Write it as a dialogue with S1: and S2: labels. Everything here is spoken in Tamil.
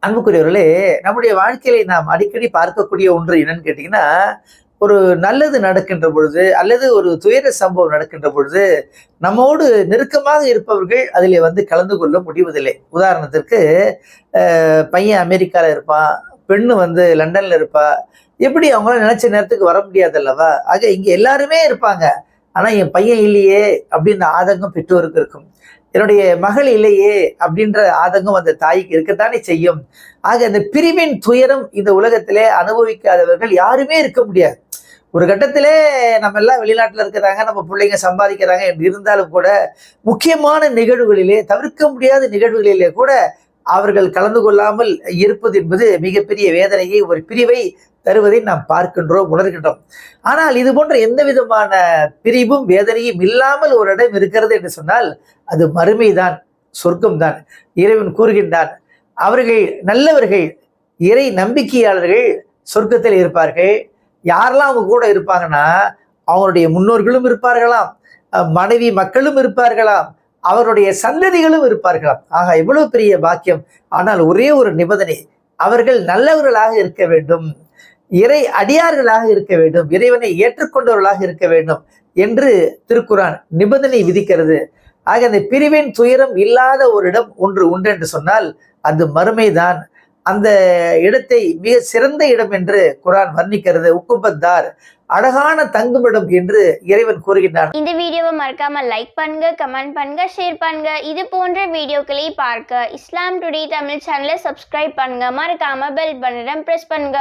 S1: அன்புக்குரியவர்களே, நம்முடைய வாழ்க்கையிலே நாம் அடிக்கடி பார்க்கக்கூடிய ஒன்று என்னன்னு கேட்டீங்கன்னா, ஒரு நல்லது நடக்கின்ற பொழுது, அல்லது ஒரு துயர சம்பவம் நடக்கின்ற பொழுது, நம்மோடு நெருக்கமாக இருப்பவர்கள் அதிலே வந்து கலந்து கொள்ள முடிவதில்லை. உதாரணத்திற்கு, பையன் அமெரிக்கால இருப்பான், பெண்ணு வந்து லண்டன்ல இருப்பா. எப்படி அவங்களால நினைச்ச நேரத்துக்கு வர முடியாது அல்லவா? ஆக இங்க எல்லாருமே இருப்பாங்க. ஆனா என் பையன் இல்லையே அப்படின்ற ஆதங்கம் பெற்றோருக்கு இருக்கும். என்னுடைய மகள் இல்லையே அப்படின்ற ஆதங்கம் அந்த தாய்க்கு இருக்கத்தானே செய்யும். ஆக அந்த பிரிவின் துயரம் இந்த உலகத்திலே அனுபவிக்காதவர்கள் யாருமே இருக்க முடியாது. ஒரு கட்டத்திலே நம்ம எல்லாம் வெளிநாட்டுல இருக்கிறாங்க, நம்ம பிள்ளைங்க சம்பாதிக்கிறாங்க என்று இருந்தாலும் கூட, முக்கியமான நிகழ்வுகளிலே, தவிர்க்க முடியாத நிகழ்வுகளிலே கூட அவர்கள் கலந்து கொள்ளாமல் இருப்பது என்பது மிகப்பெரிய வேதனையை, ஒரு பிரிவை தருவதை நாம் பார்க்கின்றோம், உணர்கின்றோம். ஆனால் இது போன்ற எந்த விதமான பிரிவும் வேதனையும் இல்லாமல் ஒரு இடம் இருக்கிறது என்று சொன்னால் அது மறுமைதான், சொர்க்கம்தான். இறைவன் கூறுகின்றான், அவர்கள் நல்லவர்கள், இறை நம்பிக்கையாளர்கள் சொர்க்கத்தில் இருப்பார்கள். யாரெல்லாம் அவங்க கூட இருப்பாங்கன்னா, அவருடைய முன்னோர்களும் இருப்பார்களாம், மனைவி மக்களும் இருப்பார்களாம், அவருடைய சந்ததிகளும் இருப்பார்களாம். ஆக எவ்வளவு பெரிய பாக்கியம். ஆனால் ஒரே ஒரு நிபந்தனை, அவர்கள் நல்லவர்களாக இருக்க வேண்டும், இறை அடியார்களாக இருக்க வேண்டும், இறைவனை ஏற்றுக்கொண்டவர்களாக இருக்க வேண்டும் என்று திருக்குரான் நிபந்தனை விதிக்கிறது. ஆக அந்த பிரிவின் துயரம் இல்லாத ஒரு இடம் ஒன்று உண்டு என்று சொன்னால் அது மறுமைதான். அந்த இடத்தை மிக சிறந்த இடம் என்று குரான் வர்ணிக்கிறது. உக்குபத்தார், அழகான தங்குமிடம் என்று இறைவன் கூறுகின்றான்.
S2: இந்த வீடியோவை மறக்காம லைக் பண்ணுங்க, கமெண்ட் பண்ணுங்க, ஷேர் பண்ணுங்க. இது போன்ற வீடியோக்களை பார்க்க இஸ்லாம் டுடே தமிழ் சேனலை சப்ஸ்கிரைப் பண்ணுங்க. மறக்காம பெல் பட்டனை பிரஸ் பண்ணுங்க.